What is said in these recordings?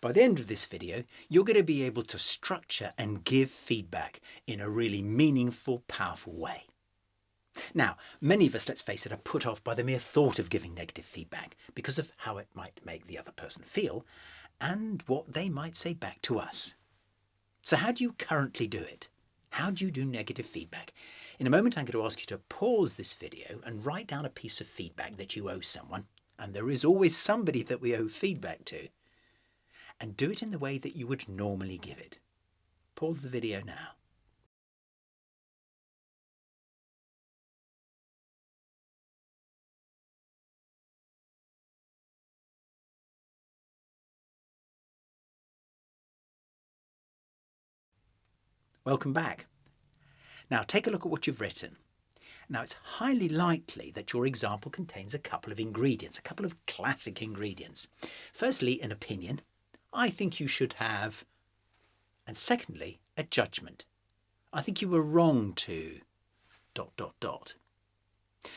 By the end of this video, you're going to be able to structure and give feedback in a really meaningful, powerful way. Now, many of us, let's face it, are put off by the mere thought of giving negative feedback because of how it might make the other person feel and what they might say back to us. So how do you currently do it? How do you do negative feedback? In a moment, I'm going to ask you to pause this video and write down a piece of feedback that you owe someone, and there is always somebody that we owe feedback to, and do it in the way that you would normally give it. Pause the video now. Welcome back. Now take a look at what you've written. Now it's highly likely that your example contains a couple of ingredients, a couple of classic ingredients. Firstly, an opinion. I think you should have. And secondly, a judgment. I think you were wrong to ...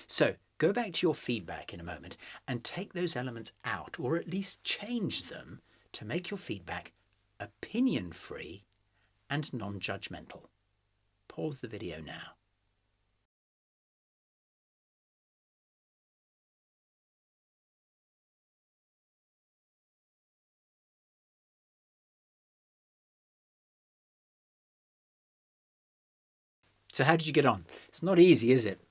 So go back to your feedback in a moment and take those elements out, or at least change them to make your feedback opinion-free and non-judgmental. Pause the video now. So how did you get on? It's not easy, is it?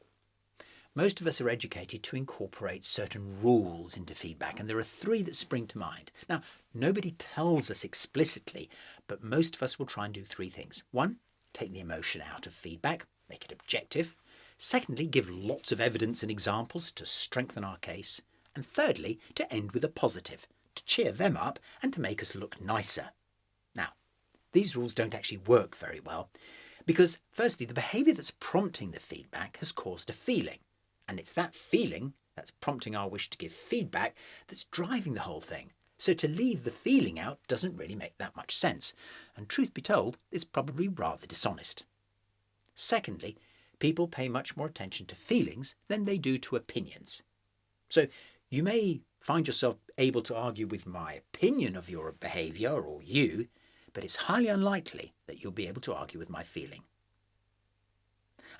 Most of us are educated to incorporate certain rules into feedback, and there are 3 that spring to mind. Now, nobody tells us explicitly, but most of us will try and do 3 things. 1, take the emotion out of feedback, make it objective. Secondly, give lots of evidence and examples to strengthen our case. And thirdly, to end with a positive, to cheer them up and to make us look nicer. Now, these rules don't actually work very well because, firstly, the behaviour that's prompting the feedback has caused a feeling. And it's that feeling that's prompting our wish to give feedback that's driving the whole thing. So to leave the feeling out doesn't really make that much sense. And truth be told, it's probably rather dishonest. Secondly, people pay much more attention to feelings than they do to opinions. So you may find yourself able to argue with my opinion of your behaviour or you, but it's highly unlikely that you'll be able to argue with my feeling.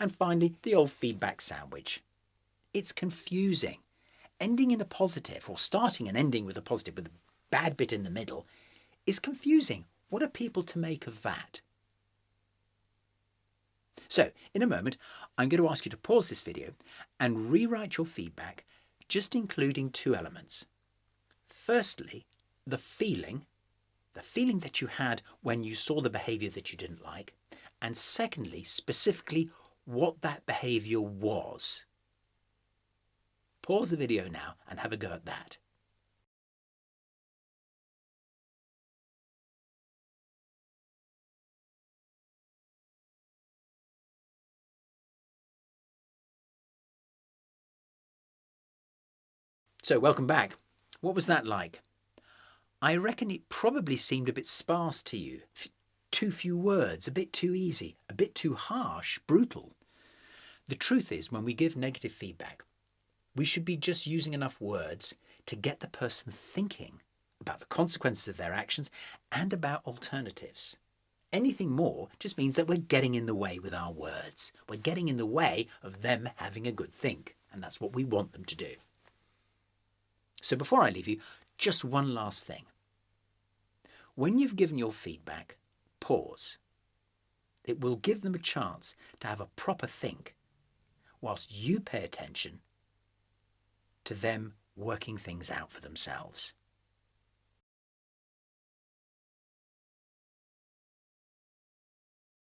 And finally, the old feedback sandwich. It's confusing. Ending in a positive, or starting and ending with a positive with a bad bit in the middle, is confusing. What are people to make of that? So, in a moment, I'm going to ask you to pause this video and rewrite your feedback, just including 2 elements. Firstly, the feeling that you had when you saw the behaviour that you didn't like, and secondly, specifically, what that behaviour was. Pause the video now and have a go at that. So welcome back. What was that like? I reckon it probably seemed a bit sparse to you. Too few words, a bit too easy, a bit too harsh, brutal. The truth is, when we give negative feedback, we should be just using enough words to get the person thinking about the consequences of their actions and about alternatives. Anything more just means that we're getting in the way with our words. We're getting in the way of them having a good think, and that's what we want them to do. So before I leave you, just one last thing. When you've given your feedback, pause. It will give them a chance to have a proper think whilst you pay attention to them working things out for themselves.